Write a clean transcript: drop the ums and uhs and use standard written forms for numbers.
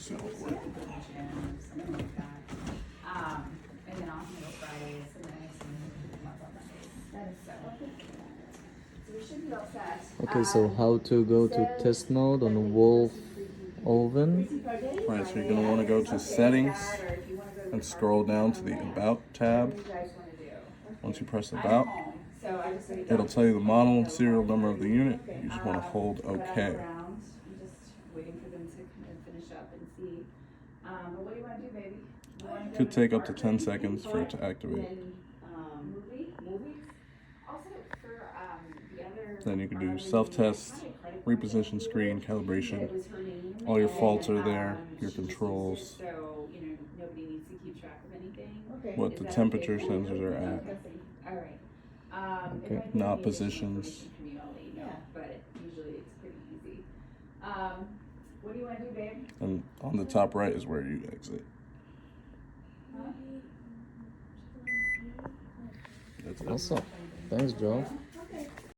So, something like that. And then off middle Fridays, and then I have some off on Mondays. That is so we should be all set. Okay, so how to go to test mode on Wolf oven? right, so you're going to want to go to settings and scroll down to the about tab. Once you press about, it'll tell you the model and serial number of the unit. You just want to hold OK. I'm just waiting for them to kind of finish up and see. But what do you want to do, baby? Could take up to 10 seconds for it to activate. Then you can do self-test, reposition screen, calibration. All your faults are there, your controls, what the temperature sensors are at. Okay, not positions. But usually it's pretty easy. What do you want to do, babe? And on the top right is where you exit. That's it. Awesome. Thanks, Joe.